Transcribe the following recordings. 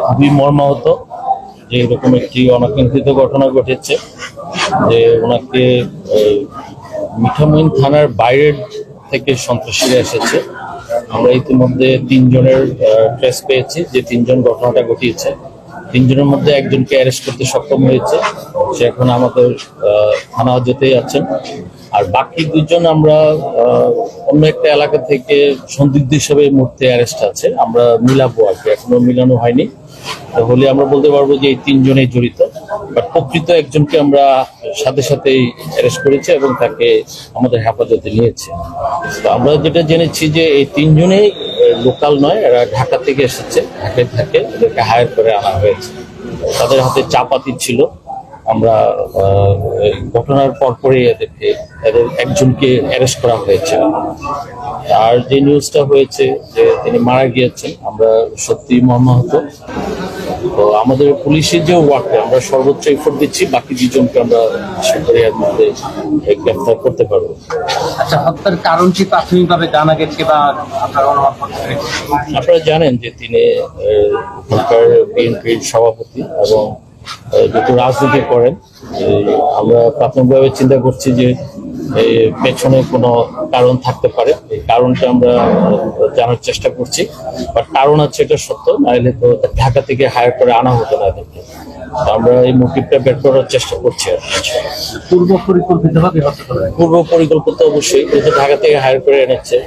খুবই মর্মাহত যে এরকম একটি অনাকাঙ্ক্ষিত ঘটনা ঘটেছে, যে ওনাকে মিঠামইন থানার বাইরের থেকে সন্ত্রাসীরা এসেছে। আমরা ইতিমধ্যে 3 জনের ট্রেস পেয়েছি, যে 3 জন ঘটনাটা ঘটিয়েছে। 3 জনের মধ্যে একজনকে অ্যারেস্ট করতে সক্ষম হয়েছে, সে এখন আমাদের থানা হাজতেই আছেন। আর বাকি 2 জন আমরা অন্য একটা এলাকা থেকে সন্দিগ্ধ হিসেবে এই মুহূর্তে অ্যারেস্ট আছে, আমরা মিলাবো আর কি, এখনো মিলানো হয়নি। তাহলে আমরা বলতে পারবো যে এই 3 জনেই জড়িত, বাট প্রকৃত একজনকে আমরা সাথে সাথেই অ্যারেস্ট করেছি এবং তাকে আমাদের হেফাজতে নিয়েছি। তো আমরা যেটা জেনেছি যে এই 3 জনেই লোকাল নয়, এরা ঢাকা থেকে এসেছে, ঢাকায় থাকে, এদেরকে হায়ার করে আনা হয়েছে। তাদের হাতে চাপাতি ছিল। আমরা ঘটনার পরপরই এদের একজনকে অ্যারেস্ট করা হয়েছে। আর যে নিউজটা হয়েছে যে তিনি মারা গিয়েছেন, আমরা সত্যি মর্মাহত। তো আমাদের পুলিশের যে ওয়ার্কে আমরা সর্বোচ্চ এফোর্ট দিচ্ছি, বাকি 2 জনকে আমরা আশা করি এর মধ্যে গ্রেফতার করতে পারবো। আচ্ছা, হত্যার কারণ কি প্রাথমিকভাবে জানা গেছে বা আপনারা অনুমান করতে পেরেছেন? আপনারা জানেন যে তিনি এখানকার বিএনপির সভাপতি এবং যেহেতু রাজনীতি করেন, আমরা প্রাথমিকভাবে চিন্তা করছি যে পেছনে কোনো কারণ থাকতে পারে। এই কারণটা আমরা জানার চেষ্টা করছি, বাট কারণ আছে এটা সত্য, নাহলে তো ঢাকা থেকে হায়ার করে আনা হতো না এদেরকে। আমরা এই মোটিভটা বের করার চেষ্টা করছি। পূর্ব পরিকল্পিতভাবে হত্যা করা? পূর্ব পরিকল্পিত অবশ্যই, যেহেতু ঢাকা থেকে হায়ার করে এনেছে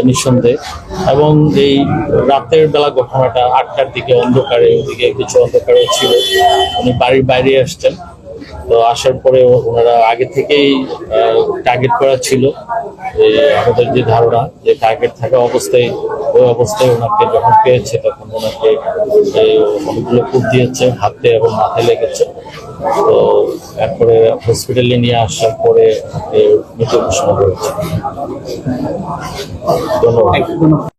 নিঃসন্দেহে। এবং এই রাতের বেলা ঘটনাটা 8টার দিকে অন্ধকারে, ওদিকে কিছু অন্ধকারে ছিল, উনি বাড়ির বাইরে আসছেন। তো আসার পরে ওনারা আগে থেকেই টার্গেট করা ছিল। আমাদের যে ধারণা যে টার্গেট থাকা অবস্থায়, ওই অবস্থায় ওনাকে যখন পেয়েছে তখন ওনাকে অনেকগুলো কূপ দিয়েছে, হাতে এবং মাথায় লেগেছে। তো এরপরে হসপিটালে নিয়ে আসার পরে মৃত ঘোষণা করেছে। ধন্যবাদ।